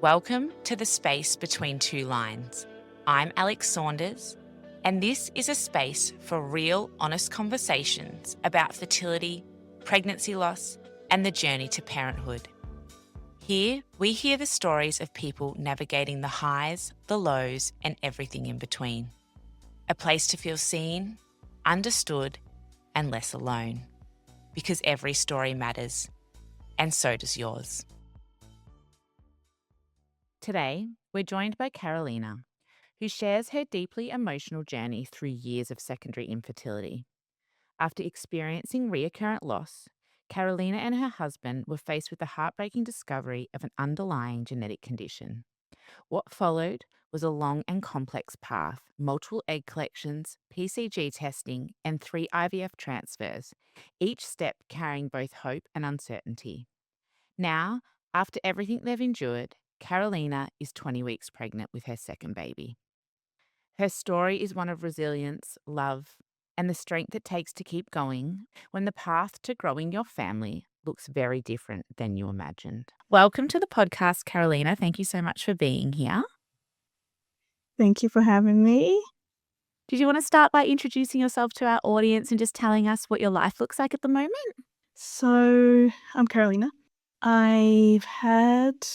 Welcome to the space between two lines. I'm Alex Saunders, and this is a space for real, honest conversations about fertility, pregnancy loss, and the journey to parenthood. Here, we hear the stories of people navigating the highs, the lows, and everything in between. A place to feel seen, understood, and less alone. Because every story matters, and so does yours. Today, we're joined by Carolina, who shares her deeply emotional journey through years of secondary infertility. After experiencing recurrent loss, Carolina and her husband were faced with the heartbreaking discovery of an underlying genetic condition. What followed was a long and complex path, multiple egg collections, PCG testing, and 3 IVF transfers, each step carrying both hope and uncertainty. Now, after everything they've endured, Carolina is 20 weeks pregnant with her second baby. Her story is one of resilience, love, and the strength it takes to keep going when the path to growing your family looks very different than you imagined. Welcome to the podcast, Carolina. Thank you so much for being here. Thank you for having me. Did you want to start by introducing yourself to our audience and just telling us what your life looks like at the moment? So, I'm Carolina. I've had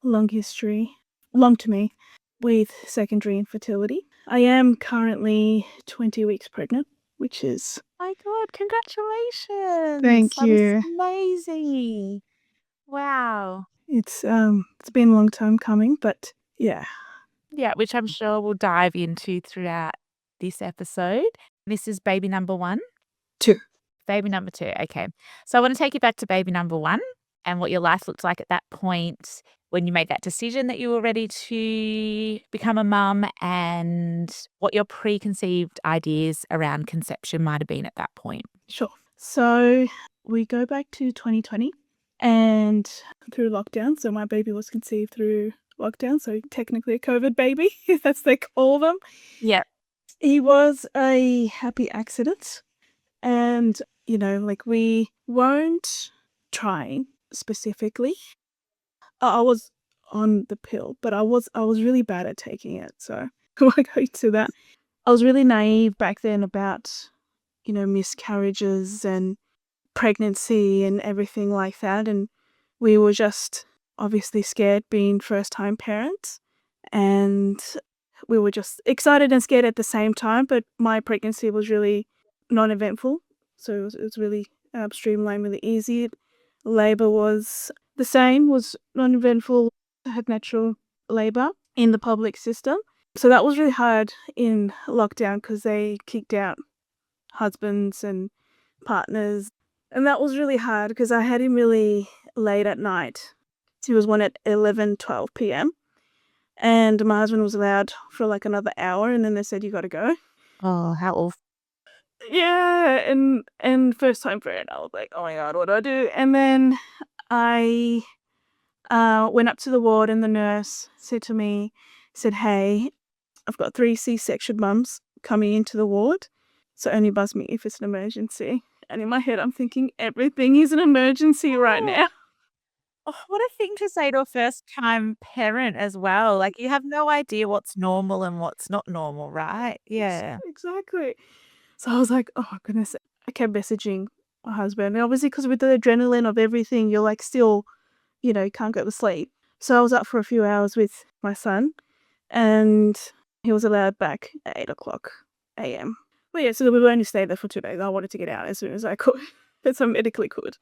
a long history, long to me, with secondary infertility. I am currently 20 weeks pregnant, which is... My God, congratulations. Thank That is you. amazing. Wow. It's been a long time coming, but yeah. Yeah, which I'm sure we'll dive into throughout this episode. This is baby number 1? 2. Baby number 2, okay. So I want to take you back to baby number 1 and what your life looked like at that point when you made that decision that you were ready to become a mum, and what your preconceived ideas around conception might have been at that point. Sure. So, we go back to 2020 and through lockdown. So, my baby was conceived through lockdown, so technically a COVID baby, if that's they call them. Yeah. He was a happy accident, and we weren't trying specifically. I was on the pill, but I was really bad at taking it, so I won't go into that. I was really naive back then about miscarriages and pregnancy and everything like that, and we were just obviously scared being first-time parents, and we were just excited and scared at the same time. But my pregnancy was really non-eventful, so it was really streamlined, really easy. Labor was the same, was non-eventful. I had natural labor in the public system, so that was really hard in lockdown because they kicked out husbands and partners. And that was really hard because I had him really late at night. He was one at 11-12 p.m. And my husband was allowed for like another hour, and then they said, you got to go. Oh, how awful. Yeah, and first time parent, I was like, oh my God, what do I do? And then I went up to the ward, and the nurse said, hey, I've got 3 C-section mums coming into the ward, so only buzz me if it's an emergency. And in my head, I'm thinking everything is an emergency right now. Oh, what a thing to say to a first-time parent as well. Like, you have no idea what's normal and what's not normal, right? Yeah. Exactly. So I was like, oh goodness. I kept messaging my husband. And obviously, because with the adrenaline of everything, you're like still, you can't go to sleep. So I was up for a few hours with my son, and he was allowed back at 8:00 a.m. But yeah, so we only stayed there for 2 days. I wanted to get out as soon as I could, as I medically could.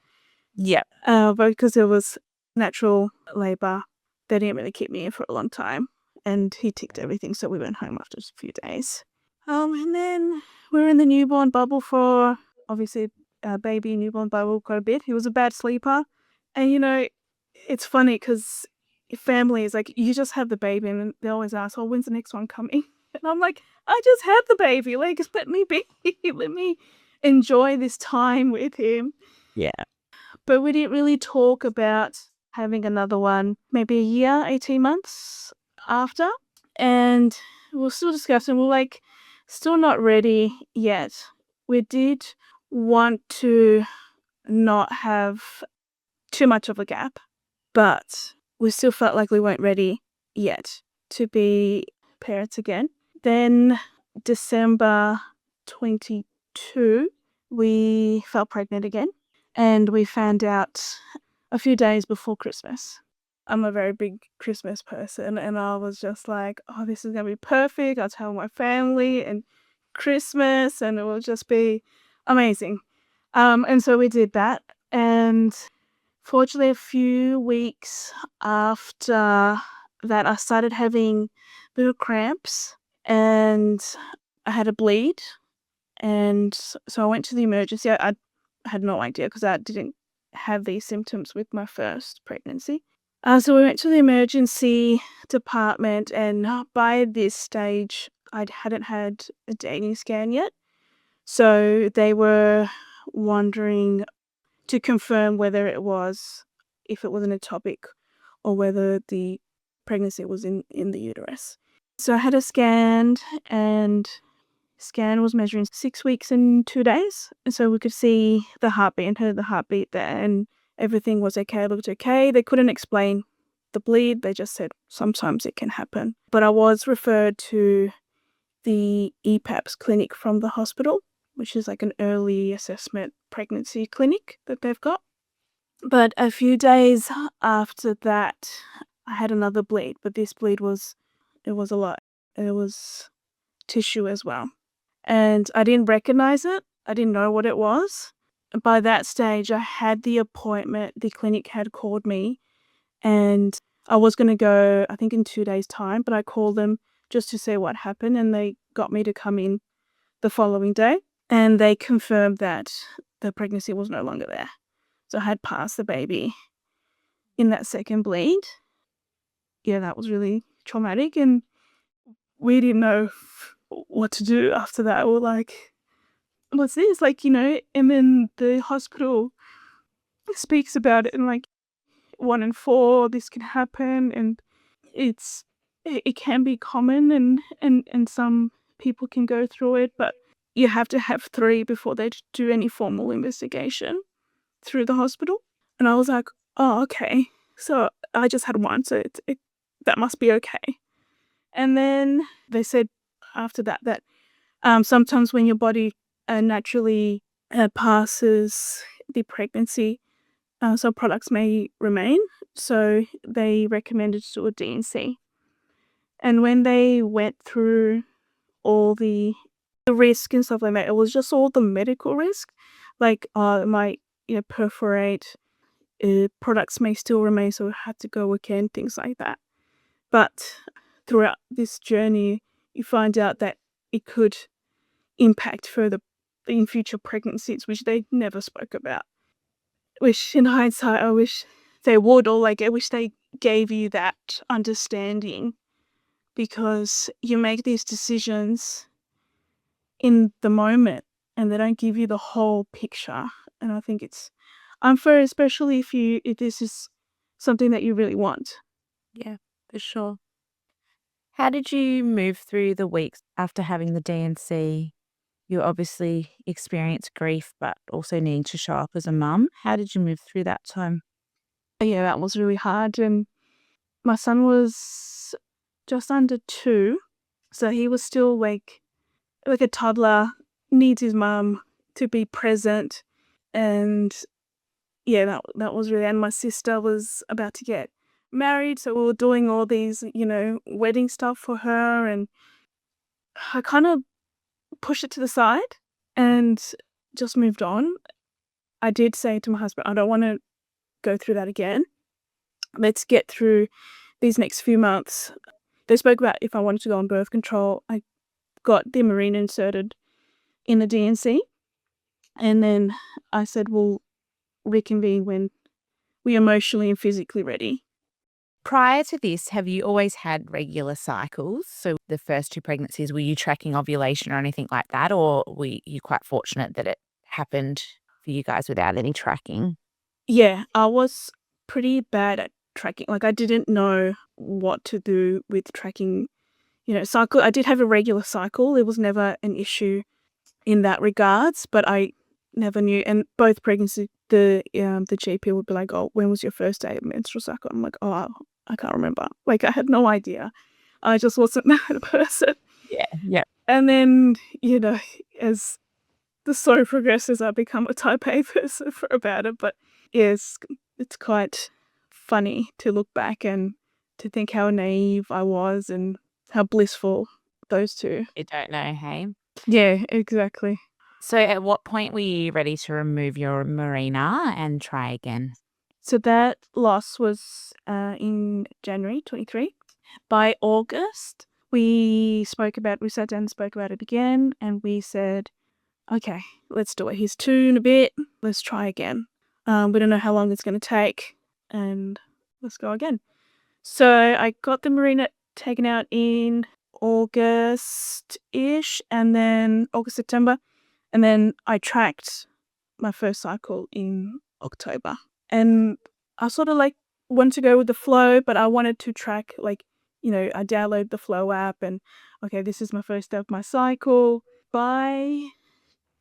Yeah. But because it was natural labor, they didn't really keep me in for a long time. And he ticked everything, so we went home after a few days. And then we were in the newborn bubble for, obviously, baby newborn bubble quite a bit. He was a bad sleeper. And, it's funny because family is like, you just have the baby, and they always ask, oh, when's the next one coming? And I'm like, I just had the baby. Like, just let me be. Let me enjoy this time with him. Yeah. But we didn't really talk about having another one maybe a year, 18 months after. And we were still discussing. We're like, still not ready yet. We did want to not have too much of a gap, but we still felt like we weren't ready yet to be parents again. Then December 22, we fell pregnant again, and we found out a few days before Christmas. I'm a very big Christmas person, and I was just like, oh, this is going to be perfect. I'll tell my family and Christmas, and it will just be amazing. And so we did that. And fortunately, a few weeks after that, I started having little cramps and I had a bleed. And so I went to the emergency. I had no idea because I didn't have these symptoms with my first pregnancy. So we went to the emergency department, and by this stage, I hadn't had a dating scan yet. So they were wondering to confirm whether if it was an ectopic or whether the pregnancy was in the uterus. So I had a scan, and scan was measuring 6 weeks and 2 days. And so we could see the heartbeat and heard the heartbeat there, and everything was okay, looked okay. They couldn't explain the bleed. They just said sometimes it can happen. But I was referred to the EPAPS clinic from the hospital, which is like an early assessment pregnancy clinic that they've got. But a few days after that, I had another bleed, but this bleed it was a lot. It was tissue as well. And I didn't recognize it. I didn't know what it was. By that stage, I had the appointment. The clinic had called me, and I was going to go, I think, in 2 days' time, but I called them just to see what happened, and they got me to come in the following day, and they confirmed that the pregnancy was no longer there. So I had passed the baby in that second bleed. Yeah, that was really traumatic, and we didn't know what to do after that. We were like, what's this? Like, and then the hospital speaks about it, and like 1 in 4, this can happen, and it can be common, and some people can go through it, but you have to have 3 before they do any formal investigation through the hospital. And I was like, oh, okay. So I just had 1, so that must be okay. And then they said after that sometimes when your body naturally passes the pregnancy, some products may remain. So they recommended to do a D&C. And when they went through all the risk and stuff like that, it was just all the medical risk. Like it might perforate, products may still remain, so it had to go again, things like that. But throughout this journey, you find out that it could impact further in future pregnancies, which they never spoke about. Which in hindsight, I wish they would, or like I wish they gave you that understanding, because you make these decisions in the moment and they don't give you the whole picture. And I think it's unfair, especially if this is something that you really want. Yeah, for sure. How did you move through the weeks after having the DNC? You obviously experienced grief, but also needing to show up as a mum. How did you move through that time? Yeah, that was really hard. And my son was just under 2, so he was still like a toddler, needs his mum to be present. And yeah, that was really, and my sister was about to get married, so we were doing all these, wedding stuff for her, and I kind of pushed it to the side and just moved on. I did say to my husband, I don't want to go through that again. Let's get through these next few months. They spoke about if I wanted to go on birth control. I got the marine inserted in the DNC, and then I said, we'll reconvene when we're emotionally and physically ready. Prior to this, have you always had regular cycles? So the first 2 pregnancies, were you tracking ovulation or anything like that? Or were you quite fortunate that it happened for you guys without any tracking? Yeah, I was pretty bad at tracking. Like, I didn't know what to do with tracking, cycle. I did have a regular cycle. It was never an issue in that regards, but I never knew. And both the GP would be like, "Oh, when was your first day of menstrual cycle?" I'm like, "Oh, I can't remember." Like, I had no idea. I just wasn't that person. Yeah, yeah. And then, as the story progresses, I become a type A person for about it. But yes, it's quite funny to look back and to think how naive I was and how blissful those two. You don't know, hey? Yeah, exactly. So at what point were you ready to remove your marina and try again? So that loss was in January 23. By August, we sat down and spoke about it again, and we said, okay, let's do it. He's 2 and a bit. Let's try again. We don't know how long it's going to take, and let's go again. So I got the marina taken out in August-ish, and then August, September, and then I tracked my first cycle in October. And I sort of like want to go with the flow, but I wanted to track, like, I download the Flow app and, okay, this is my first day of my cycle. By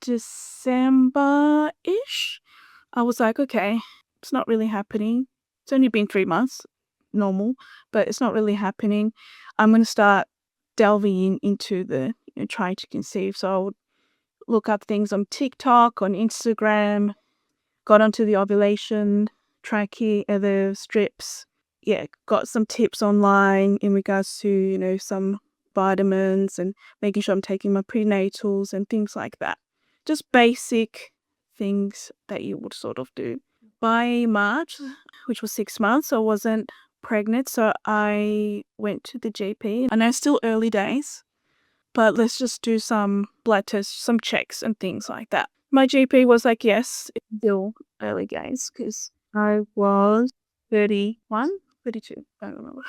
December-ish, I was like, okay, it's not really happening. It's only been 3 months, normal, but it's not really happening. I'm going to start delving into the trying to conceive. So I would look up things on TikTok, on Instagram, got onto the ovulation tracking, the strips. Yeah, got some tips online in regards to, some vitamins and making sure I'm taking my prenatals and things like that. Just basic things that you would sort of do. By March, which was 6 months, I wasn't pregnant, so I went to the GP. I know it's still early days, but let's just do some blood tests, some checks and things like that. My GP was like, yes, it's still early days because I was 31, 32, I don't remember.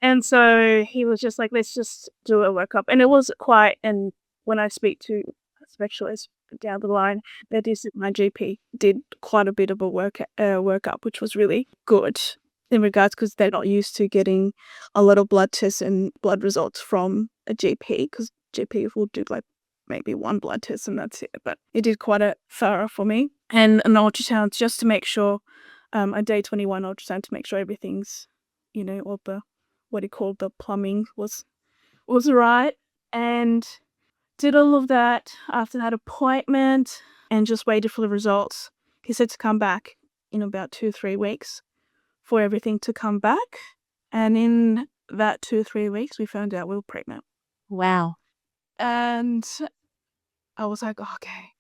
And so he was just like, let's just do a workup. And it was quite, and when I speak to a specialist down the line, that is, my GP did quite a bit of a workup, which was really good in regards because they're not used to getting a lot of blood tests and blood results from a GP because GP will do like maybe one blood test and that's it. But it did quite a thorough for me. And an ultrasound just to make sure, a day 21 ultrasound to make sure everything's, all the what he called the plumbing was right, and did all of that after that appointment and just waited for the results. He said to come back in about 2-3 weeks for everything to come back, and in that 2-3 weeks we found out we were pregnant. Wow. And I was like, okay,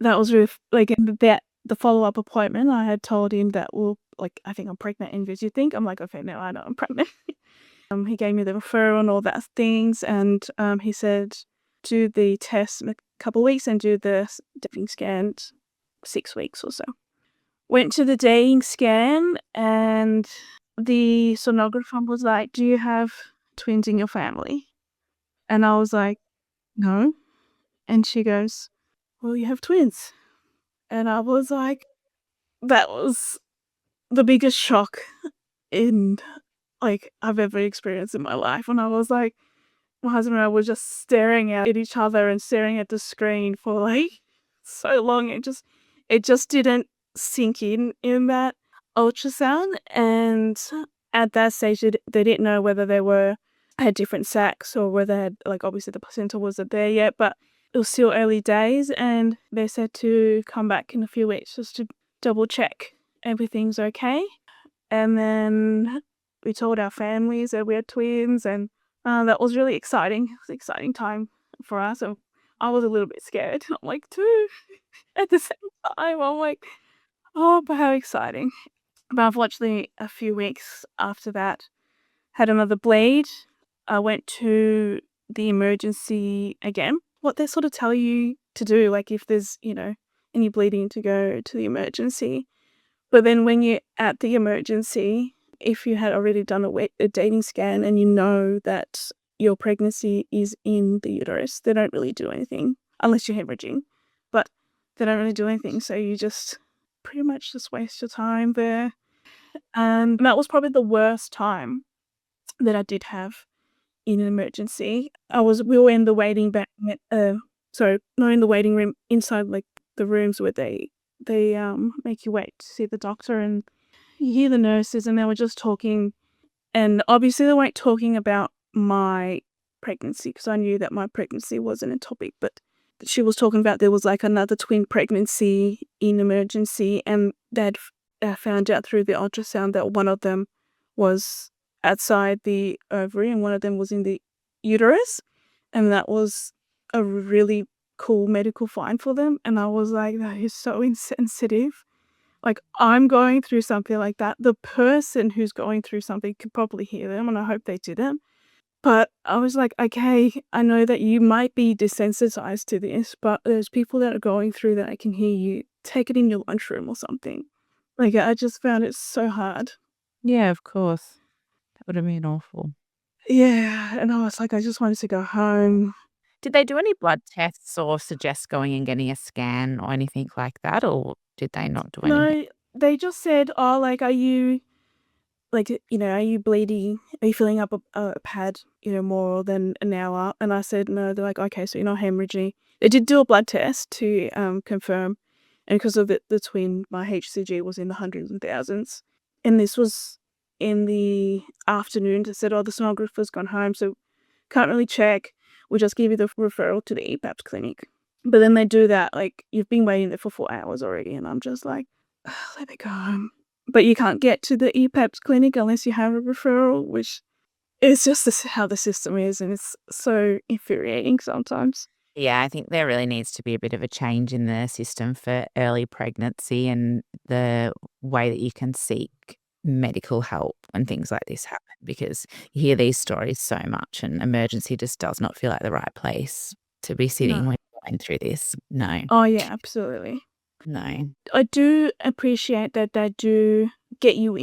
that was really like that. The follow-up appointment, I had told him that, well, like, I think I'm pregnant. And did you think? I'm like, okay, now I know I'm pregnant. He gave me the referral and all that things, and he said do the test in a couple of weeks and do the dating scan 6 weeks or so. Went to the dating scan, and the sonographer was like, "Do you have twins in your family?" And I was like, "No." And she goes, "Well, you have twins." And I was like, that was the biggest shock in like I've ever experienced in my life. And I was like, my husband and I were just staring at each other and staring at the screen for like so long. It just didn't sink in that ultrasound. And at that stage, they didn't know whether they had different sacs or whether they had, like, obviously the placenta wasn't there yet, but it was still early days, and they said to come back in a few weeks just to double check everything's okay. And then we told our families that we had twins, and that was really exciting. It was an exciting time for us. And I was a little bit scared. I'm like, two at the same time. I'm like, oh, but how exciting. But unfortunately, a few weeks after that, had another bleed. I went to the emergency again. What they sort of tell you to do, like if there's, any bleeding, to go to the emergency. But then when you're at the emergency, if you had already done a dating scan and you know that your pregnancy is in the uterus, they don't really do anything unless you're hemorrhaging. But they don't really do anything, so you just pretty much just waste your time there. And that was probably the worst time that I did have in an emergency. We were in the waiting back, sorry, not in the waiting room, inside like the rooms where they they make you wait to see the doctor, and you hear the nurses, and they were just talking, and obviously they weren't talking about my pregnancy because I knew that my pregnancy wasn't a topic, but she was talking about there was like another twin pregnancy in emergency, and they'd found out through the ultrasound that one of them was outside the ovary and one of them was in the uterus, and that was a really cool medical find for them. And I was like, that is so insensitive. Like, I'm going through something like that. The person who's going through something could probably hear them, and I hope they didn't. But I was like, okay, I know that you might be desensitized to this, but there's people that are going through that I can hear you. Take it in your lunchroom or something. Like, I just found it so hard. Yeah, of course. That would have been awful. Yeah, and I was like, I just wanted to go home. Did they do any blood tests or suggest going and getting a scan or anything like that, or did they not do anything? No, they just said, oh, like, are you like, are you bleeding? Are you filling up a pad, more than an hour? And I said, no. They're like, okay, so you're not hemorrhaging. They did do a blood test to confirm. And because of the twin, my HCG was in the hundreds and thousands. And this was in the afternoon. They said, oh, the sonographer's gone home, so can't really check. We'll just give you the referral to the EPAPS clinic. But then they do that, like, you've been waiting there for 4 hours already. And I'm just like, let me go home. But you can't get to the EPAPS clinic unless you have a referral, which is just how the system is, and it's so infuriating sometimes. Yeah, I think there really needs to be a bit of a change in the system for early pregnancy and the way that you can seek medical help when things like this happen, because you hear these stories so much and emergency just does not feel like the right place to be No. sitting when you're going through this. No, Oh, yeah, absolutely. no. I do appreciate that they do get you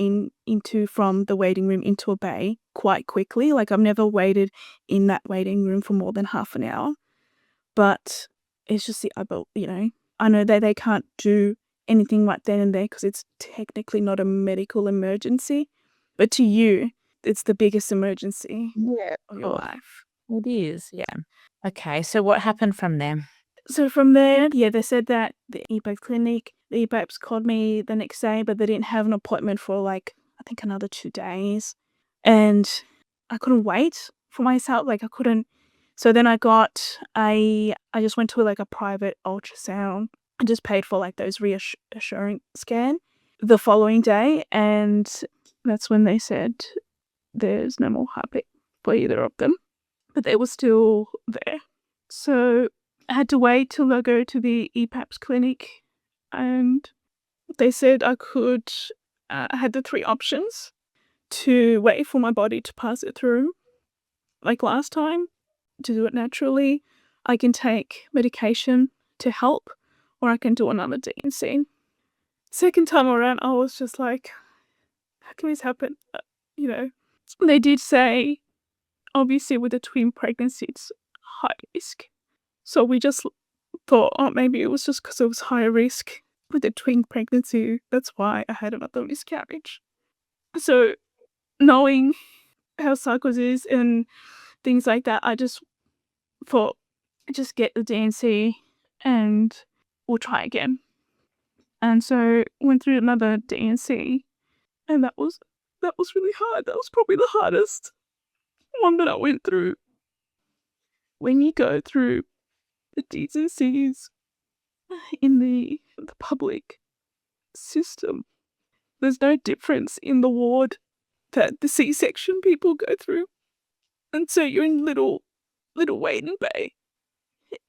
into from the waiting room into a bay quite quickly. Like, I've never waited in that waiting room for more than half an hour. But it's just I know that they can't do anything right then and there because it's technically not a medical emergency, but to you, it's the biggest emergency Yeah, of of your course. life. It is, yeah. Okay, so what happened from there? So from there, yeah, they said that the EPAPs called me the next day, but they didn't have an appointment for, like, I think another 2 days, and I couldn't wait for myself, like, I couldn't. So then I just went to, like, a private ultrasound. I just paid for, like, those reassuring scan the following day, and that's when they said there's no more heartbeat for either of them, but they were still there. So I had to wait till I go to the EPAPS clinic, and they said I had the 3 options to wait for my body to pass it through, like last time, to do it naturally. I can take medication to help, or I can do another D&C. Second time around, I was just like, how can this happen? You know, they did say, obviously, with a twin pregnancy, it's high risk. So we just thought, oh, maybe it was just because it was high risk with a twin pregnancy. That's why I had another miscarriage. So knowing how cycles is and things like that, I just thought, just get the D&C and we'll try again. And so went through another D&C, and that was really hard. That was probably the hardest one that I went through. When you go through the D's and C's in the public system, there's no difference in the ward that the C-section people go through. And so you're in little waiting bay,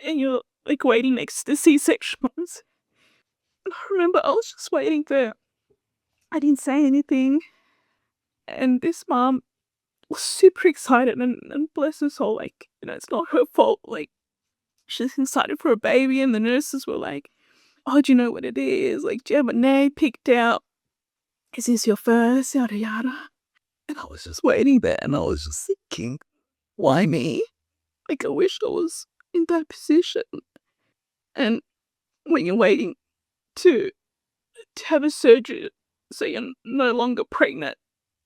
and you're, like, waiting next to the C-section ones. And I remember I was just waiting there. I didn't say anything, and this mom was super excited, and bless her soul, like, it's not her fault. Like, she's excited for a baby, and the nurses were like, "Oh, do you know what it is? Like, do you have a name picked out? Is this your first? Yada yada." And I was just waiting there, and I was just thinking, why me? Like, I wish I was in that position. And when you're waiting to have a surgery, so you're no longer pregnant,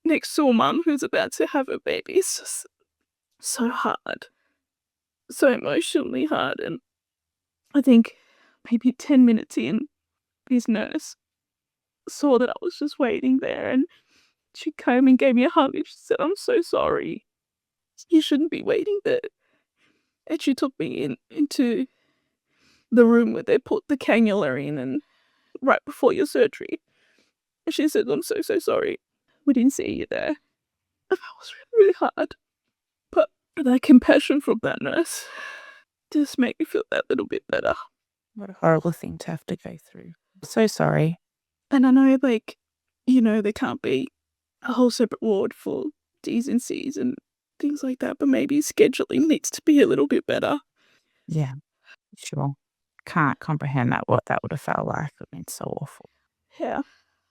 next to a mum who's about to have a baby, it's just so hard, so emotionally hard. And I think maybe 10 minutes in, his nurse saw that I was just waiting there, and she came and gave me a hug, and she said, "I'm so sorry. You shouldn't be waiting there." And she took me into the room where they put the cannula in and right before your surgery. And she said, "I'm so, so sorry. We didn't see you there." And that was really, really hard. But the compassion from that nurse just made me feel that little bit better. What a horrible thing to have to go through. So sorry. And I know, like, there can't be a whole separate ward for D's and C's and things like that, but maybe scheduling needs to be a little bit better. Yeah, sure. Can't comprehend what that would have felt like. It been so awful. Yeah.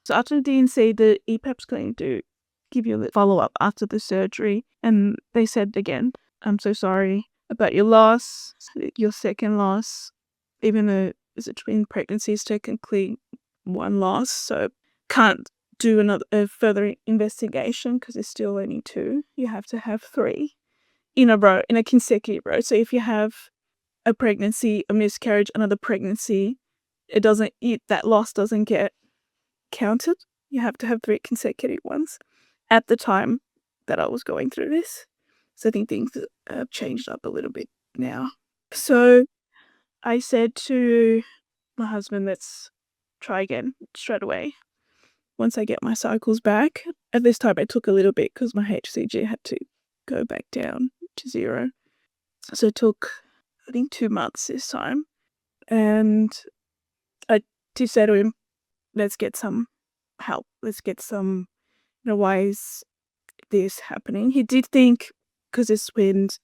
So after the D&C, the EPAP's going to give you a follow-up after the surgery. And they said again, "I'm so sorry about your loss, your second loss, even though it's a twin pregnancy, is technically one loss. So can't do a further investigation because it's still only two. You have to have three in a consecutive row. So if you have a pregnancy, a miscarriage, another pregnancy, that loss doesn't get counted. You have to have three consecutive ones at the time that I was going through this. So I think things have changed up a little bit now. So I said to my husband, let's try again straight away once I get my cycles back. At this time, I took a little bit because my HCG had to go back down to 0. So it took, I think, 2 months this time. And I did say to him, let's get some help. Let's get some, why is this happening? He did think because this wind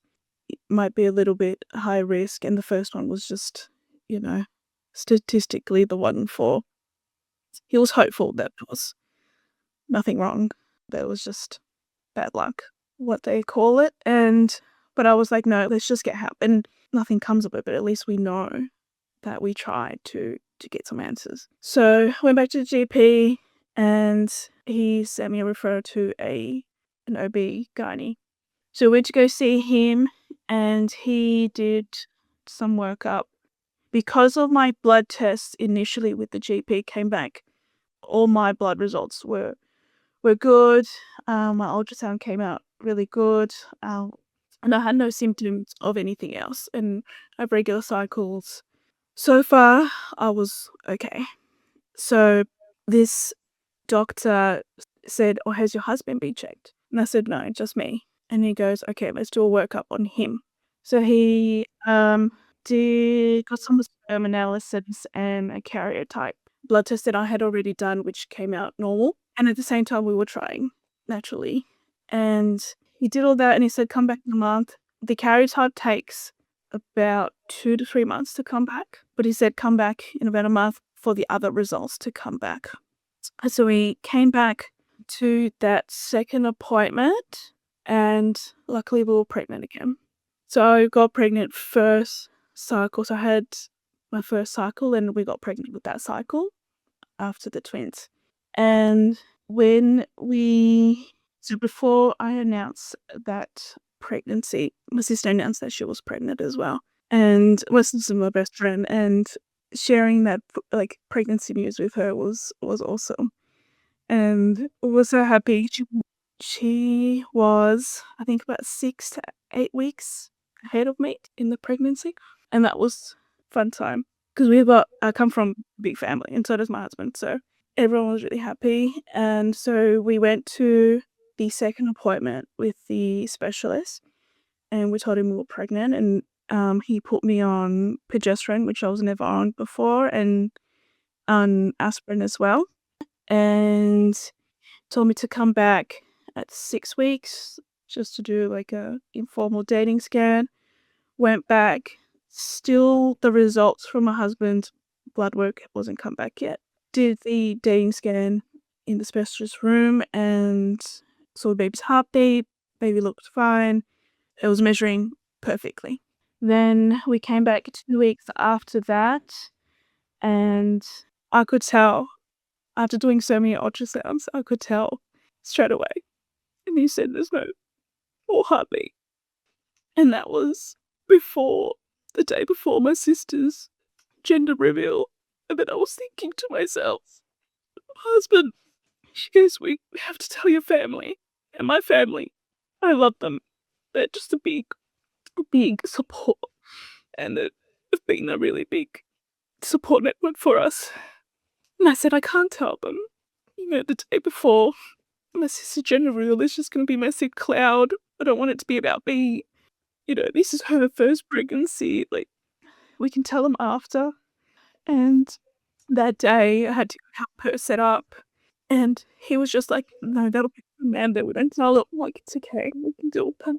it might be a little bit high risk, and the first one was just, statistically the one for. He was hopeful that there was nothing wrong. That it was just bad luck, what they call it. But I was like, no, let's just get help. And nothing comes of it, but at least we know that we tried to get some answers. So I went back to the GP and he sent me a referral to an OB gynae. So we went to go see him and he did some workup. Because of my blood tests initially with the GP came back, all my blood results were good. My ultrasound came out really good. And I had no symptoms of anything else. And I have regular cycles. So far, I was okay. So this doctor said, "Oh, has your husband been checked?" And I said, "No, just me." And he goes, "Okay, let's do a workup on him." So he got some sperm analysis and a karyotype blood test that I had already done, which came out normal. And at the same time, we were trying naturally. And he did all that and he said, "Come back in a month." The karyotype takes about 2 to 3 months to come back. But he said, "Come back in about a month for the other results to come back." So we came back to that second appointment and luckily we were pregnant again. So I got pregnant first cycle. So I had my first cycle and we got pregnant with that cycle after the twins. And so before I announced that pregnancy, my sister announced that she was pregnant as well. And my sister, my best friend, and sharing that pregnancy news with her was awesome. And I was so happy. She was, I think, about 6 to 8 weeks ahead of me in the pregnancy. And that was fun time. Because I come from a big family, and so does my husband. So everyone was really happy. And so we went to the second appointment with the specialist, and we told him we were pregnant. And he put me on progesterone, which I was never on before, and on aspirin as well. And told me to come back at 6 weeks just to do like a informal dating scan. Went back. Still, the results from my husband's blood work wasn't come back yet. Did the dating scan in the specialist room and saw the baby's heartbeat. Baby looked fine. It was measuring perfectly. Then we came back 2 weeks after that, and I could tell, after doing so many ultrasounds, I could tell straight away. And he said there's no more heartbeat. And that was the day before my sister's gender reveal. And then I was thinking to myself, husband, she goes, we have to tell your family. And my family, I love them. They're just a big support. And they've been a really big support network for us. And I said, I can't tell them. The day before, my sister Jenna realized it's just going to be massive cloud. I don't want it to be about me. This is her first pregnancy. Like, we can tell them after. And that day, I had to help her set up. And he was just like, no, that'll be Amanda. We don't tell it. Like, it's okay. We can deal with that.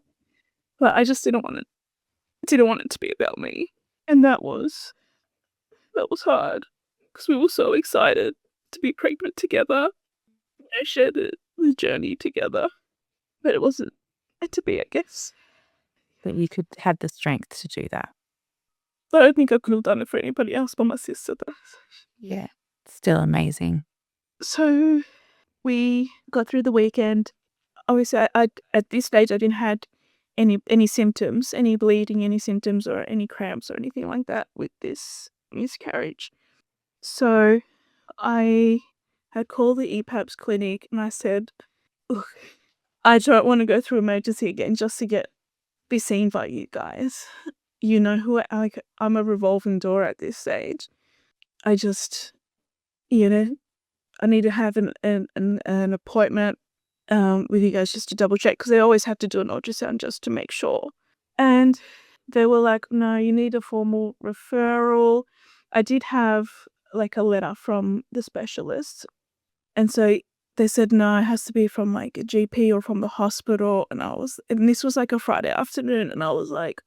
But I just didn't want it to be about me. And that was hard because we were so excited to be pregnant together. Share the journey together. But it wasn't meant to be, I guess. But you had the strength to do that. I don't think I could have done it for anybody else but my sister, though. Yeah. Still amazing. So we got through the weekend. Obviously, I at this stage I didn't had any symptoms, any bleeding, any symptoms, or any cramps or anything like that with this miscarriage. So I had called the EPAPS clinic and I said, look, I don't want to go through emergency again just to be seen by you guys. You know who I'm a revolving door at this stage. I just, I need to have an appointment with you guys just to double check because they always have to do an ultrasound just to make sure. And they were like, no, you need a formal referral. I did have like a letter from the specialist. And so they said, no, it has to be from like a GP or from the hospital. And this was like a Friday afternoon. And I was like,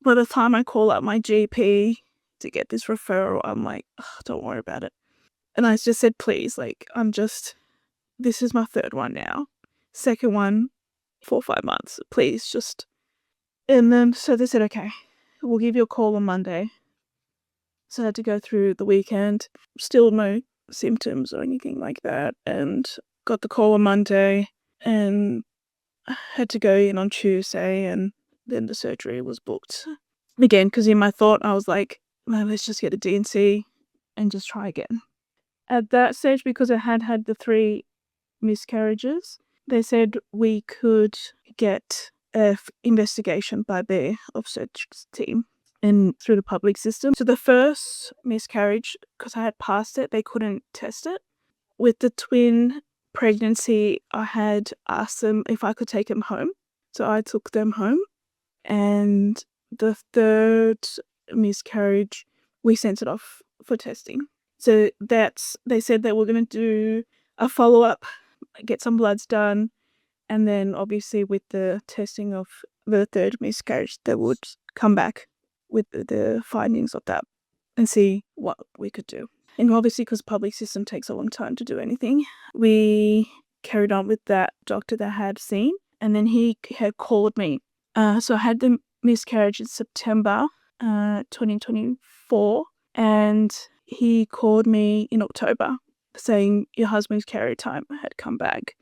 by the time I call up my GP to get this referral, I'm like, don't worry about it. And I just said, please, like, this is my third one now. Second one, 4 or 5 months, please just. And then, so they said, okay, we'll give you a call on Monday. So I had to go through the weekend, still no symptoms or anything like that. And got the call on Monday and had to go in on Tuesday. And then the surgery was booked again, because in my thought, I was like, well, let's just get a D&C and just try again. At that stage, because I had the 3 miscarriages, they said we could get an investigation by their obstetrics team and through the public system. So the first miscarriage, because I had passed it, they couldn't test it. With the twin pregnancy, I had asked them if I could take them home. So I took them home. And the third miscarriage, we sent it off for testing. So they said they were going to do a follow-up, get some bloods done, and then obviously with the testing of the third miscarriage, they would come back with the findings of that and see what we could do. And obviously, because public system takes a long time to do anything, we carried on with that doctor that I had seen, and then he had called me. So I had the miscarriage in September 2024, and he called me in October saying your husband's karyotype had come back,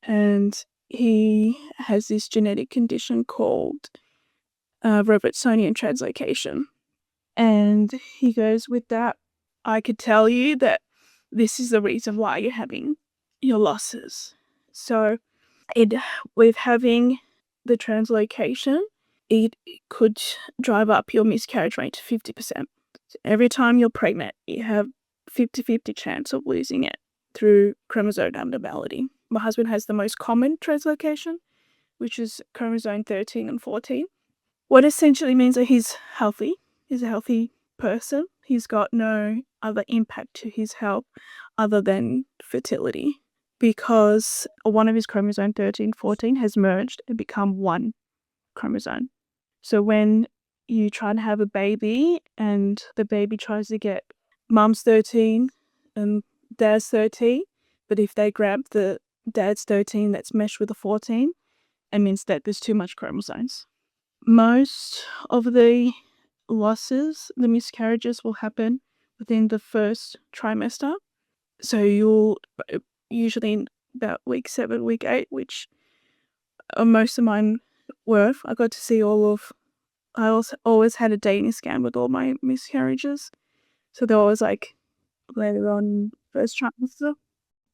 and he has this genetic condition called Robertsonian translocation. And he goes, with that, I could tell you that this is the reason why you're having your losses. So with having the translocation, it could drive up your miscarriage rate to 50%. So every time you're pregnant, you have 50-50 chance of losing it through chromosome abnormality. My husband has the most common translocation, which is chromosome 13 and 14. What essentially means that he's healthy. He's a healthy person. He's got no other impact to his health other than fertility, because one of his chromosome 13, 14 has merged and become one chromosome. So when you try to have a baby and the baby tries to get mum's 13 and dad's 13, but if they grab the dad's 13 that's meshed with the 14, it means that there's too much chromosomes. Most of the losses, the miscarriages, will happen within the first trimester. So you'll usually in about week 7, week 8, which most of mine were. I got to see I always had a dating scan with all my miscarriages. So they're always like later on first trimester,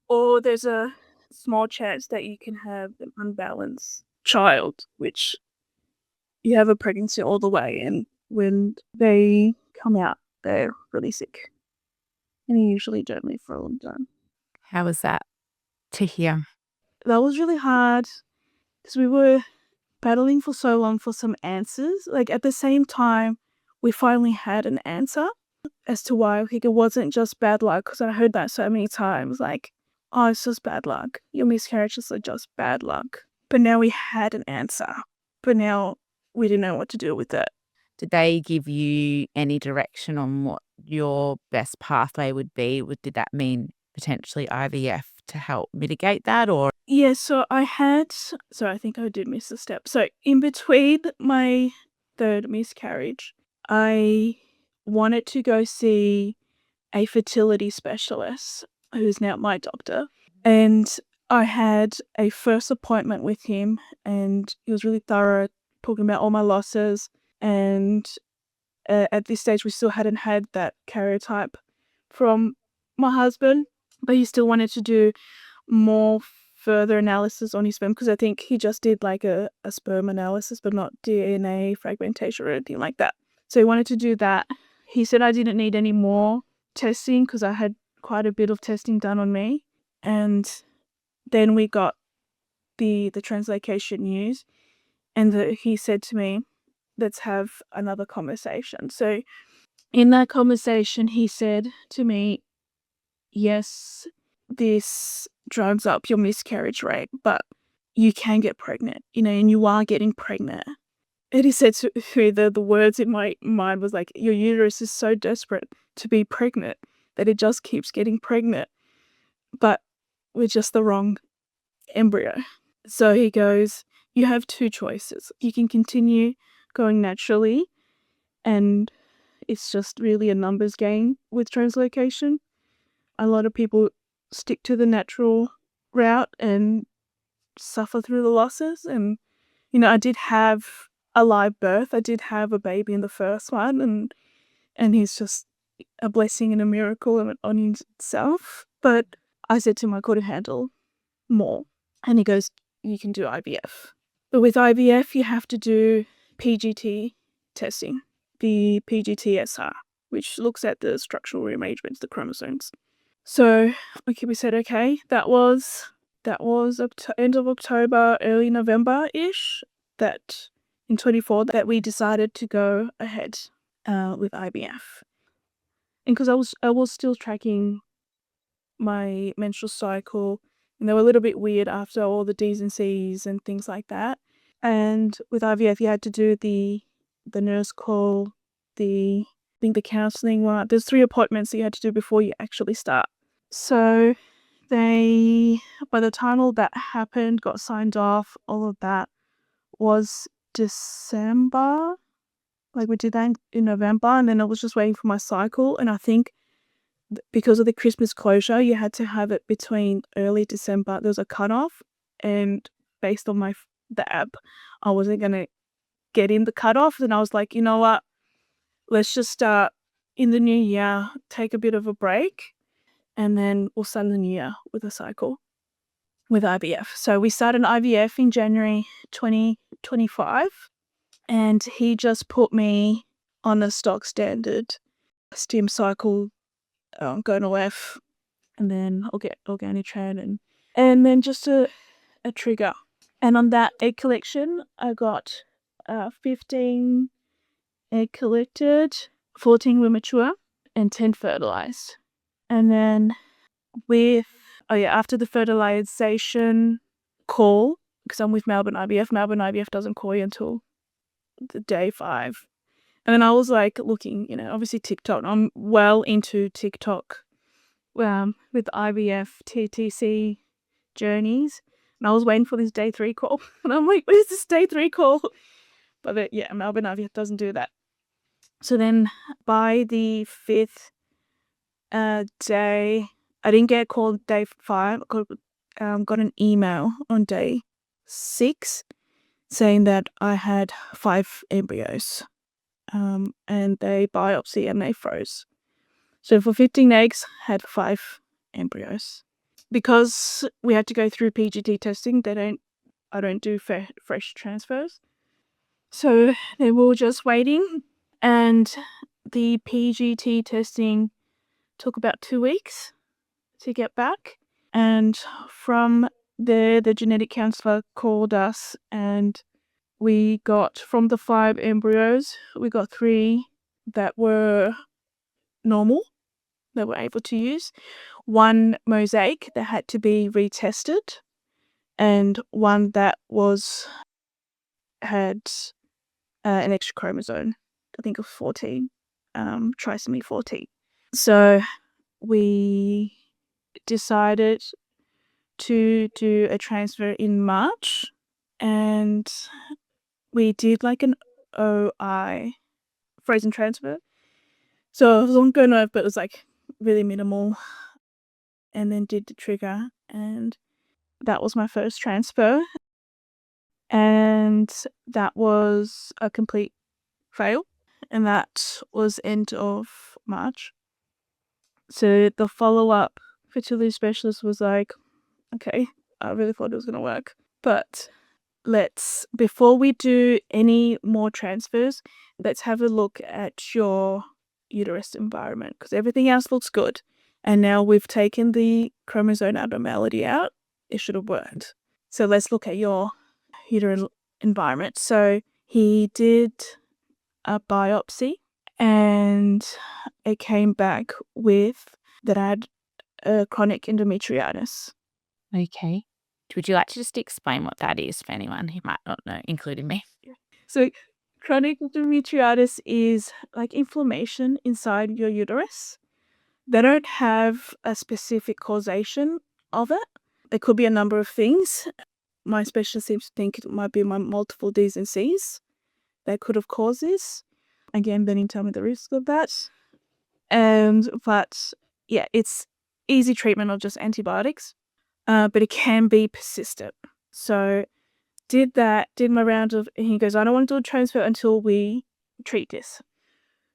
or there's a small chance that you can have an unbalanced child, which you have a pregnancy all the way, and when they come out, they're really sick, and you usually don't live for a long time. How was that to hear? That was really hard because we were battling for so long for some answers. Like at the same time, we finally had an answer as to why. Like, it wasn't just bad luck, because I heard that so many times. Like, oh, it's just bad luck. Your miscarriages are just bad luck. But now we had an answer. But now we didn't know what to do with it. Did they give you any direction on what your best pathway would be? Did that mean potentially IVF to help mitigate that, or? Yeah, so I think I did miss a step. So in between my third miscarriage, I wanted to go see a fertility specialist who's now my doctor. And I had a first appointment with him, and he was really thorough, talking about all my losses. And at this stage, we still hadn't had that karyotype from my husband, but he still wanted to do more further analysis on his sperm, because I think he just did like a sperm analysis, but not DNA fragmentation or anything like that. So he wanted to do that. He said I didn't need any more testing because I had quite a bit of testing done on me. And then we got the translocation news, and he said to me, let's have another conversation. So in that conversation, he said to me, yes, this drives up your miscarriage rate, but you can get pregnant, and you are getting pregnant. And he said to me, the words in my mind was like, your uterus is so desperate to be pregnant that it just keeps getting pregnant, but with just the wrong embryo. So he goes, you have two choices. You can continue going naturally, and it's just really a numbers game with translocation. A lot of people stick to the natural route and suffer through the losses. And, I did have a live birth. I did have a baby in the first one, and he's just a blessing and a miracle on himself. But I said to him I couldn't handle more. And he goes, you can do IVF. But with IVF, you have to do PGT testing, the PGTSR, which looks at the structural rearrangements, the chromosomes. So we said, okay, that was end of October, early November-ish, that in 24 that we decided to go ahead with IVF. And because I was still tracking my menstrual cycle, and they were a little bit weird after all the D's and C's and things like that. And with IVF, you had to do the nurse call, I think the counselling one. There's 3 appointments that you had to do before you actually start. So by the time all that happened, got signed off, all of that was December. Like we did that in November, and then I was just waiting for my cycle. And I think because of the Christmas closure, you had to have it between early December. There was a cutoff, and based on the app, I wasn't gonna get in the cutoff. And I was like, you know what? Let's just start in the new year, take a bit of a break, and then we'll start in the new year with a cycle with IVF. So we started IVF in January 2025, and he just put me on a stock standard stim cycle, GoNoF, and then I'll get Organitran, and then just a trigger. And on that egg collection, I got 15 egg collected, 14 were mature, and 10 fertilized. And then after the fertilization call, because I'm with Melbourne IVF doesn't call you until the day 5. And then I was like looking, obviously TikTok. I'm well into TikTok with IVF TTC journeys. And I was waiting for this day 3 call. And I'm like, where's this day 3 call? But Melbourne IVF doesn't do that. So then by the 5th day, I didn't get called day 5. I got an email on day 6 saying that I had 5 embryos. And they biopsy and they froze. So for 15 eggs, had 5 embryos. Because we had to go through PGT testing, I don't do fresh transfers. So they were just waiting, and the PGT testing took about 2 weeks to get back. And from there, the genetic counselor called us, and we got, from the 5 embryos, we got 3 that were normal, that were able to use, 1 mosaic that had to be retested, and 1 that had an extra chromosome, I think of 14, trisomy 14. So we decided to do a transfer in March, and we did like an OI, frozen transfer. So it was on GoNote, but it was like really minimal, and then did the trigger, and that was my first transfer, and that was a complete fail, and that was end of March. So the follow-up fertility specialist was like, okay, I really thought it was going to work, but before we do any more transfers, let's have a look at your uterus environment, because everything else looks good. And now we've taken the chromosome abnormality out. It should have worked. So let's look at your uterine environment. So he did a biopsy, and it came back with that I had chronic endometritis. Okay. Would you like to just explain what that is for anyone who might not know, including me? So chronic endometritis is like inflammation inside your uterus. They don't have a specific causation of it. There could be a number of things. My specialist seems to think it might be my multiple D's and C's that could have caused this. Again, they didn't tell me the risk of that. But yeah, it's easy treatment of just antibiotics, but it can be persistent. So did my round of, and he goes, I don't want to do a transfer until we treat this.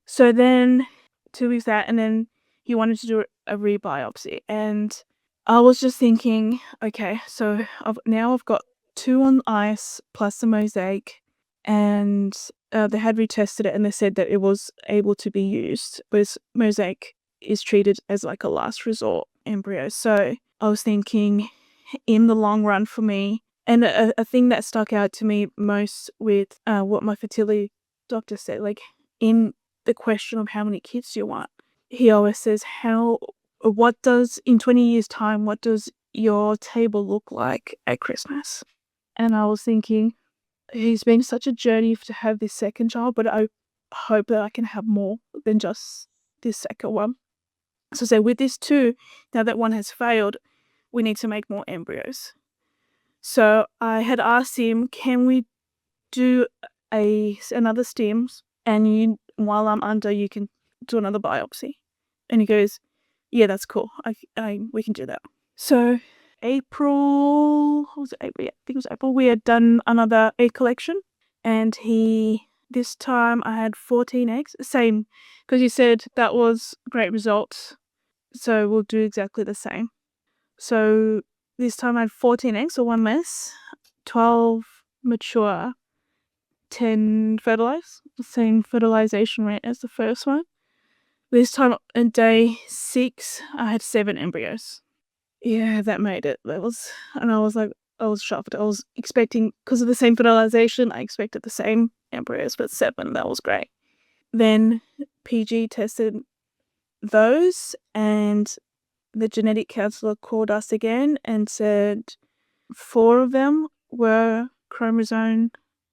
So then 2 weeks that, and then he wanted to do a rebiopsy, and I was just thinking, okay, so I've got 2 on ice plus the mosaic, and they had retested it, and they said that it was able to be used, but mosaic is treated as like a last resort embryo. So I was thinking, in the long run for me, and a thing that stuck out to me most with what my fertility doctor said, like in the question of how many kids do you want, he always says, in 20 years time, what does your table look like at Christmas? And I was thinking, it's been such a journey to have this second child, but I hope that I can have more than just this second one. So say with this too, now that one has failed, we need to make more embryos. So I had asked him, can we do another stems, and while I'm under, you can do another biopsy? And he goes, yeah, that's cool. We can do that. So April, what was it, April? Yeah, I think it was April. We had done another egg collection, and this time I had 14 eggs. Same, because you said that was great results. So we'll do exactly the same. So this time I had 14 eggs, so 1 less, 12 mature, 10 fertilized, the same fertilization rate as the first one. This time on day 6, I had 7 embryos. Yeah, that made it. And I was shocked. I was expecting, because of the same fertilization, I expected the same embryos, but 7, that was great. Then PG tested those, and the genetic counselor called us again and said 4 of them were chromosome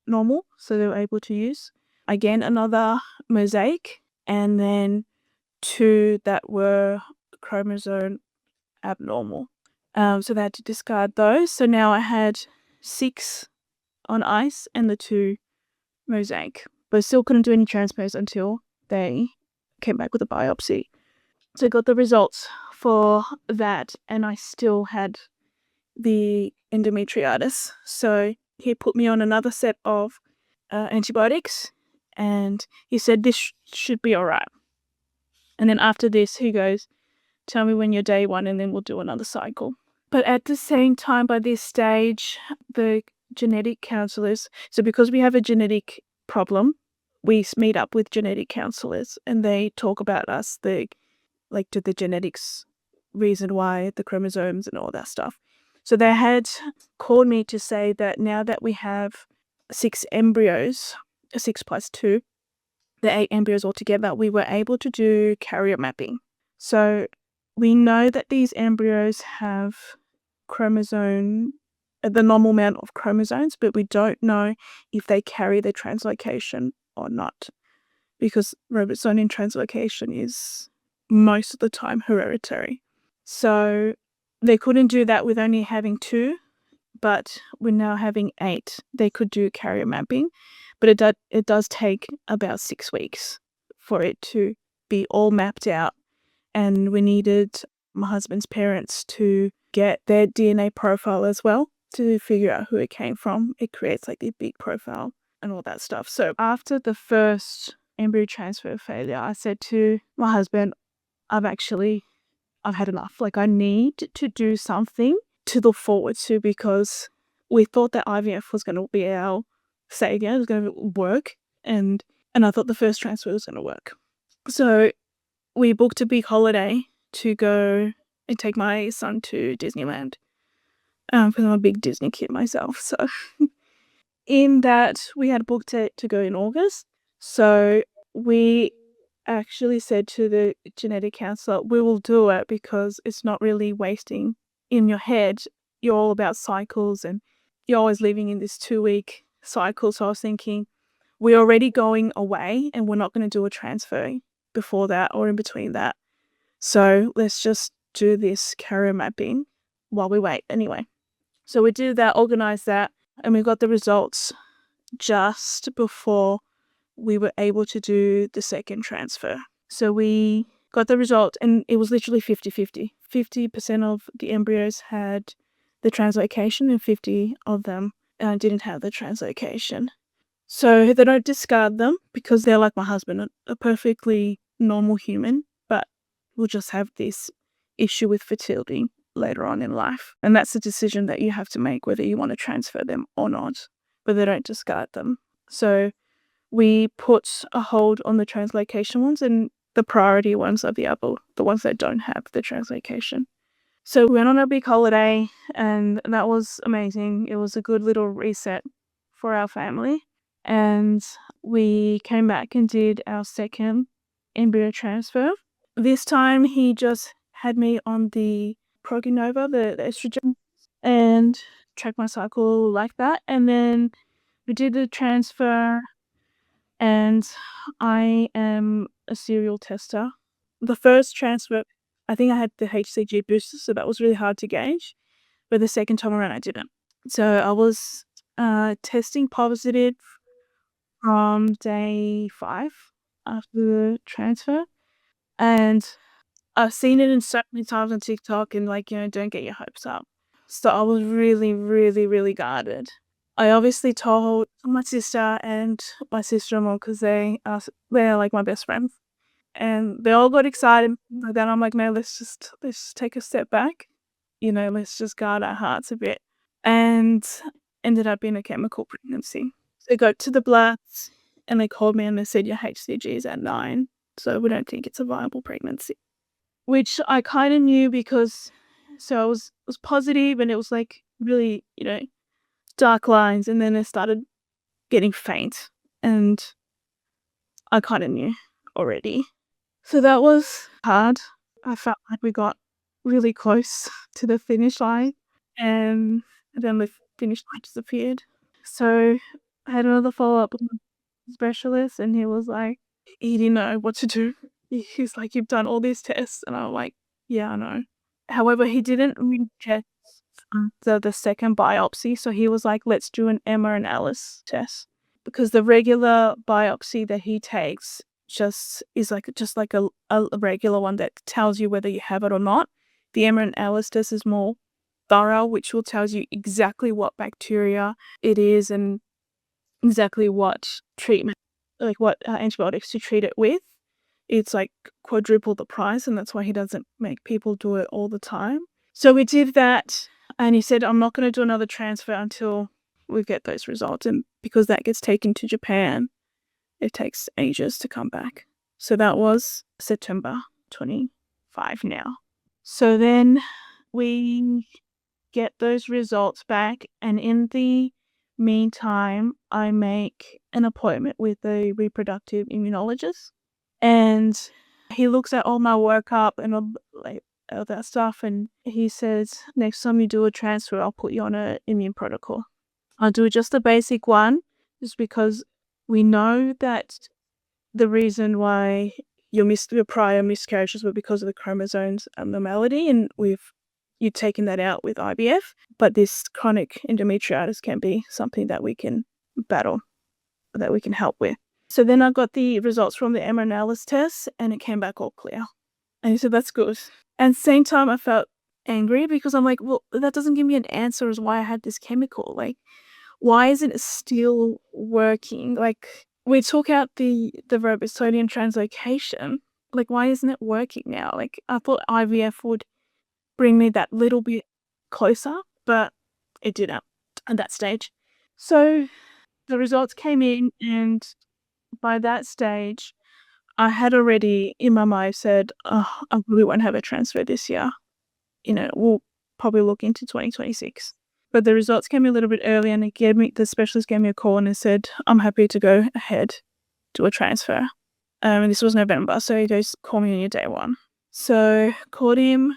normal, so they were able to use. Again, another mosaic, and then 2 that were chromosome abnormal. So they had to discard those. So now I had 6 on ice and the 2 mosaic, but still couldn't do any transpose until they came back with a biopsy. So I got the results for that, and I still had the endometritis. So he put me on another set of antibiotics, and he said this should be all right. And then after this, he goes, tell me when you're day 1 and then we'll do another cycle. But at the same time, by this stage, the genetic counselors, so because we have a genetic problem, we meet up with genetic counselors and they talk about us, the genetics reason why, the chromosomes and all that stuff. So they had called me to say that now that we have 6 embryos, 6 plus 2, the 8 embryos altogether, we were able to do carrier mapping. So we know that these embryos have the normal amount of chromosomes, but we don't know if they carry the translocation or not, because ribosomal translocation is most of the time hereditary. So they couldn't do that with only having 2, but we're now having 8. They could do carrier mapping, but it does take about 6 weeks for it to be all mapped out. And we needed my husband's parents to get their DNA profile as well to figure out who it came from. It creates like the big profile and all that stuff. So after the first embryo transfer failure, I said to my husband, I've had enough. Like, I need to do something to look forward to, because we thought that IVF was going to be our savior, it was going to work, and I thought the first transfer was going to work. So we booked a big holiday to go and take my son to Disneyland, because I'm a big Disney kid myself. So in that, we had booked it to go in August. So we actually said to the genetic counselor, we will do it because it's not really wasting in your head. You're all about cycles and you're always living in this 2-week cycle. So I was thinking, we're already going away and we're not going to do a transfer before that or in between that. So let's just do this carrier mapping while we wait anyway. So we did that, organized that, and we got the results just before we were able to do the second transfer. So we got the result and it was literally 50-50. 50% of the embryos had the translocation and 50 of them didn't have the translocation. So they don't discard them because they're like my husband, a perfectly normal human, but will just have this issue with fertility later on in life. And that's a decision that you have to make, whether you want to transfer them or not, but they don't discard them. So we put a hold on the translocation ones, and the priority ones are the ones that don't have the translocation. So we went on a big holiday and that was amazing. It was a good little reset for our family. And we came back and did our second embryo transfer. This time he just had me on the Proginova, the estrogen, and tracked my cycle like that. And then we did the transfer, and I am a serial tester. The first transfer, I think I had the HCG booster, so that was really hard to gauge. But the second time around, I didn't. So I was testing positive from day 5 after the transfer. And I've seen it in so many times on TikTok and don't get your hopes up. So I was really, really, really guarded. I obviously told my sister and my sister-in-law because they're like my best friends. And they all got excited. But then I'm like, no, let's just take a step back. Let's just guard our hearts a bit. And ended up being a chemical pregnancy. So they got to the bloods and they called me and they said your HCG is at 9. So we don't think it's a viable pregnancy. Which I kind of knew because so it was positive and it was like really, dark lines, and then it started getting faint and I kind of knew already. So that was hard. I felt like we got really close to the finish line and then the finish line disappeared. So I had another follow-up with the specialist and he was like, he didn't know what to do. He's like, you've done all these tests. And I'm like, yeah, I know. However, he didn't reject the second biopsy. So he was like, let's do an Emma and Alice test. Because the regular biopsy that he takes just like a regular one that tells you whether you have it or not. The Emma and Alice test is more thorough, which will tell you exactly what bacteria it is and exactly what treatment, like what antibiotics to treat it with it's like quadruple the price, and that's why he doesn't make people do it all the time. So we did that, and he said, I'm not going to do another transfer until we get those results. And because that gets taken to Japan, it takes ages to come back. So that was September 25 now. So then we get those results back, and in the meantime, I make an appointment with a reproductive immunologist, and he looks at all my workup and all that stuff, and he says, next time you do a transfer, I'll put you on an immune protocol. I'll do just the basic one, just because we know that the reason why your prior miscarriages were because of the chromosomes abnormality, and you've taken that out with IVF, but this chronic endometritis can be something that we can battle, that we can help with. So then I got the results from the mRNA test, and it came back all clear. And he said, that's good. And same time, I felt angry because I'm like, well, that doesn't give me an answer as why I had this chemical. Like, why isn't it still working? Like, we took out the ribosodium translocation. Like, why isn't it working now? Like, I thought IVF would bring me that little bit closer, but it didn't at that stage. So the results came in, and by that stage, I had already in my mind said, oh, I really won't have a transfer this year. We'll probably look into 2026. But the results came a little bit early, and the specialist gave me a call and said, I'm happy to go ahead, do a transfer. And this was November, so he goes, call me on your day one. So called him,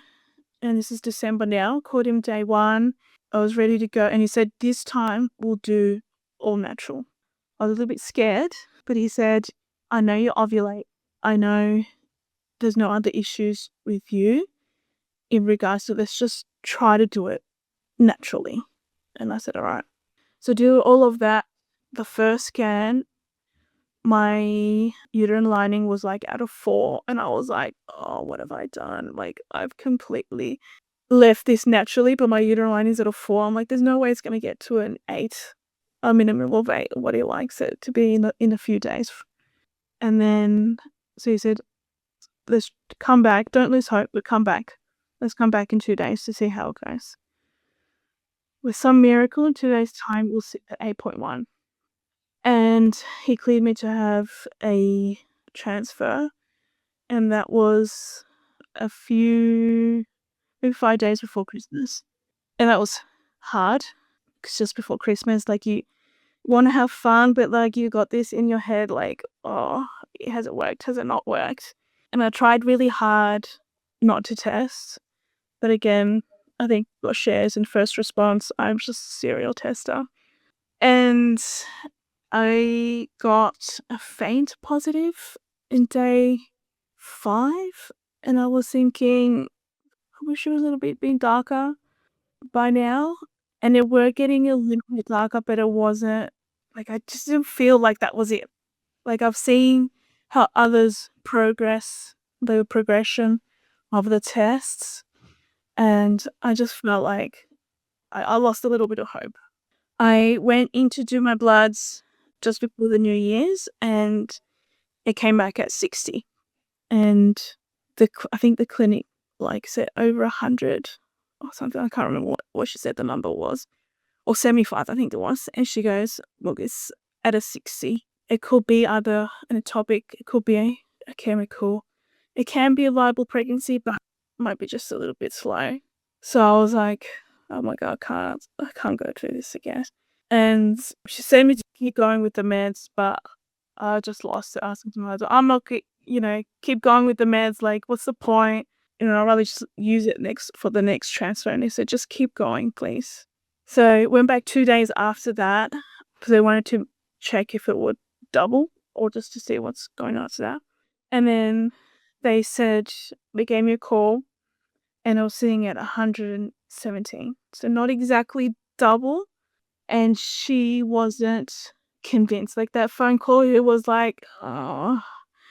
and this is December now, called him day one. I was ready to go, and he said, this time we'll do all natural. I was a little bit scared, but he said, I know you ovulate. I know there's no other issues with you in regards to, let's just try to do it naturally. And I said, all right. So do all of that. The first scan, my uterine lining was like out of 4, and I was like, oh, what have I done? Like, I've completely left this naturally, but my uterine lining is at a 4. I'm like, there's no way it's going to get to an 8, a minimum of 8, what he likes it to be in a few days. And then, so he said, let's come back. Don't lose hope, but come back. Let's come back in 2 days to see how it goes. With some miracle, in 2 days' time, we'll sit at 8.1. And he cleared me to have a transfer, and that was maybe 5 days before Christmas. And that was hard, because just before Christmas, like, you want to have fun, but like, you got this in your head, like, oh, has it worked? Has it not worked? And I tried really hard not to test, but again, I think what shares in first response, I'm just a serial tester. And I got a faint positive in day 5, and I was thinking, I wish it was a little bit darker by now. And it were getting a little bit darker, but it wasn't, like, I just didn't feel like that was it. Like, I've seen how others the progression of the tests, and I just felt like I lost a little bit of hope. I went in to do my bloods just before the New Year's, and it came back at 60. And I think the clinic said over 100 or something. I can't remember what she said the number was, or 75, I think it was. And she goes, look, it's at a 60. It could be either an ectopic, it could be a chemical. It can be a viable pregnancy, but it might be just a little bit slow. So I was like, oh my God, I can't go through this again. And she said me to keep going with the meds, but I just lost it asking to my I'm not, keep going with the meds. Like, what's the point? I'd rather just use it for the next transfer. And they said, just keep going, please. So went back 2 days after that, because they wanted to check if it would double, or just to see what's going on to that. And then they gave me a call, and I was sitting at 117. So not exactly double. And she wasn't convinced. Like, that phone call, it was like, oh,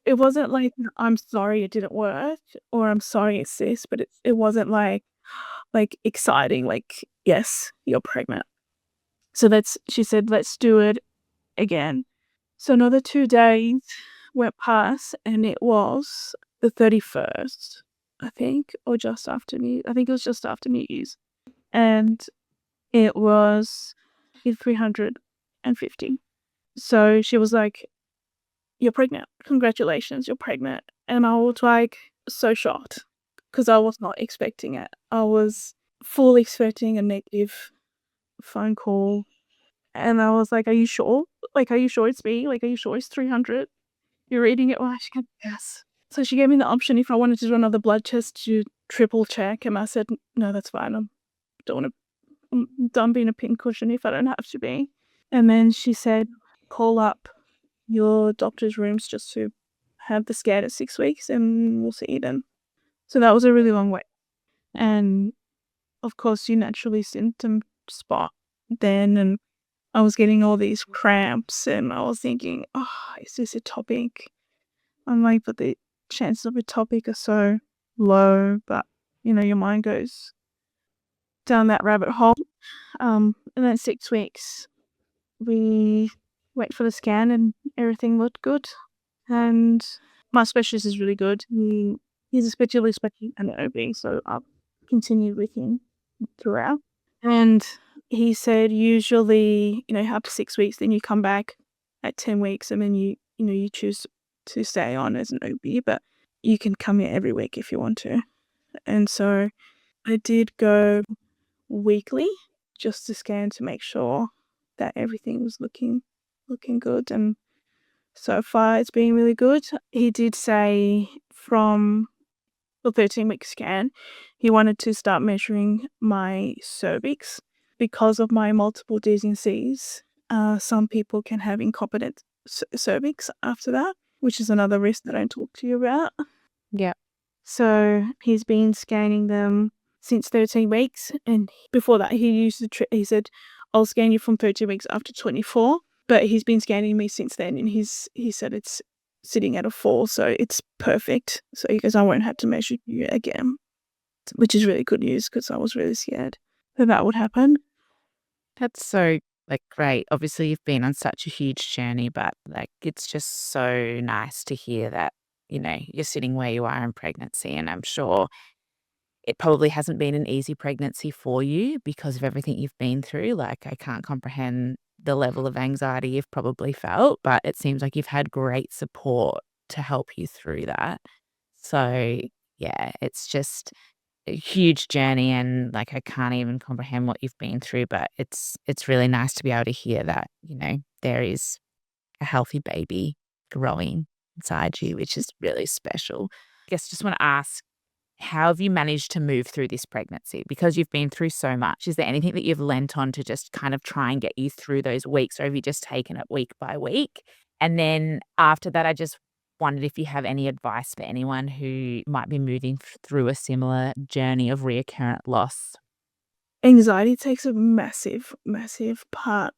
it wasn't like, I'm sorry it didn't work, or I'm sorry it's this, but it wasn't like exciting, like, yes, you're pregnant. So she said, let's do it again. So another 2 days, went past, and it was the 31st, I think, or just after I think it was just after New Year's. And it was in 350. So she was like, "You're pregnant. Congratulations, you're pregnant." And I was like, so shocked because I was not expecting it. I was fully expecting a negative phone call. And I was like, "Are you sure? Like, are you sure it's me? Like, are you sure it's 300? You're reading it right?" She goes, "Yes." So she gave me the option if I wanted to do another blood test to triple check. And I said, "No, that's fine. I'm done being a pincushion if I don't have to be." And then she said, "Call up your doctor's rooms just to have the scan at 6 weeks and we'll see you then." So that was a really long wait. And of course, you naturally symptom spot then. And I was getting all these cramps and I was thinking, "Oh, is this ectopic?" I'm like, but the chances of ectopic are so low. But, your mind goes down that rabbit hole. And then 6 weeks, we wait for the scan and everything looked good. And my specialist is really good. He's a specialist, but an OB, so I've continued with him throughout. And he said usually, after 6 weeks, then you come back at 10 weeks and then you choose to stay on as an OB, but you can come here every week if you want to. And so I did go weekly just to scan to make sure that everything was looking good. And so far it's been really good. He did say from the 13-week scan, he wanted to start measuring my cervix because of my multiple D's and C's. Some people can have incompetent cervix after that, which is another risk that I talk to you about. Yeah. So he's been scanning them since 13 weeks. And before that, he used he said, "I'll scan you from 13 weeks after 24. But he's been scanning me since then. And he said it's sitting at a 4. So it's perfect. So he goes, "I won't have to measure you again," which is really good news because I was really scared that would happen. That's so, great. Obviously, you've been on such a huge journey, but, it's just so nice to hear that, you're sitting where you are in pregnancy, and I'm sure it probably hasn't been an easy pregnancy for you because of everything you've been through. I can't comprehend the level of anxiety you've probably felt, but it seems like you've had great support to help you through that. So, yeah, it's just a huge journey, and, I can't even comprehend what you've been through, but it's really nice to be able to hear that, there is a healthy baby growing inside you, which is really special. I guess just wanna ask, how have you managed to move through this pregnancy? Because you've been through so much, is there anything that you've lent on to just kind of try and get you through those weeks, or have you just taken it week by week? And then after that, I just wondered if you have any advice for anyone who might be moving through a similar journey of recurrent loss. Anxiety takes a massive, massive part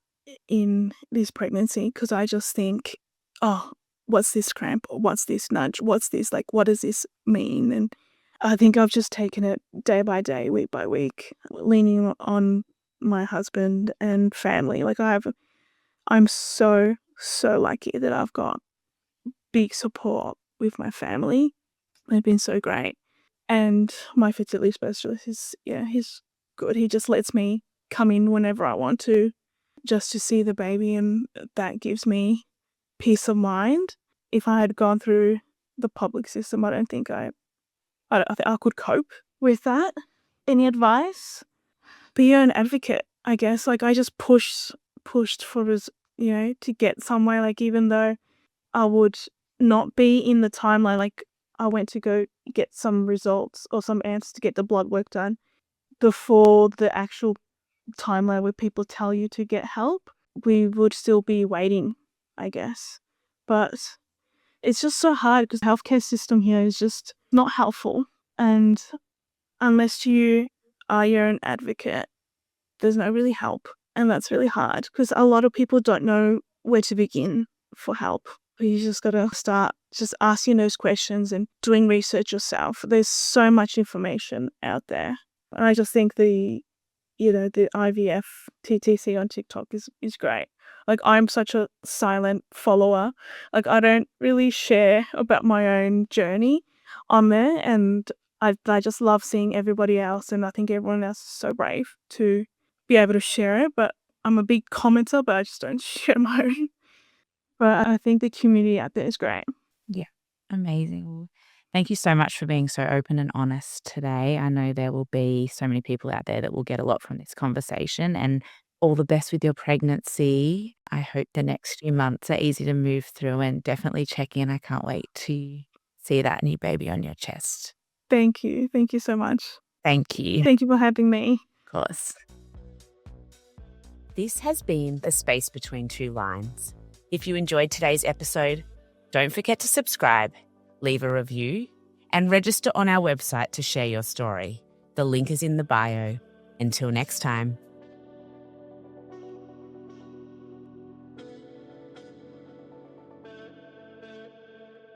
in this pregnancy because I just think, "Oh, what's this cramp? What's this nudge? What's this? Like, what does this mean?" And I think I've just taken it day by day, week by week, leaning on my husband and family. I'm so, so lucky that I've got big support with my family. They've been so great. And my fertility specialist he's good. He just lets me come in whenever I want to just to see the baby, and that gives me peace of mind. If I had gone through the public system, I don't think I think I could cope with that. Any advice? Be an advocate, I guess. I just pushed for to get somewhere. Even though I would not be in the timeline, I went to go get some results or some answers to get the blood work done before the actual timeline where people tell you to get help. We would still be waiting, I guess. But it's just so hard because the healthcare system here is just not helpful. And unless you are your own advocate, there's no really help. And that's really hard because a lot of people don't know where to begin for help. You just gotta start just asking those questions and doing research yourself. There's so much information out there. And I just think the the IVF TTC on TikTok is great. Like, I'm such a silent follower. Like, I don't really share about my own journey on there, and I just love seeing everybody else, and I think everyone else is so brave to be able to share it. But I'm a big commenter, but I just don't share my own. But I think the community out there is great. Yeah. Amazing. Well, thank you so much for being so open and honest today. I know there will be so many people out there that will get a lot from this conversation, and all the best with your pregnancy. I hope the next few months are easy to move through, and definitely check in. I can't wait to see that new baby on your chest. Thank you. Thank you so much. Thank you. Thank you for having me. Of course. This has been The Space Between Two Lines. If you enjoyed today's episode, don't forget to subscribe, leave a review, and register on our website to share your story. The link is in the bio. Until next time.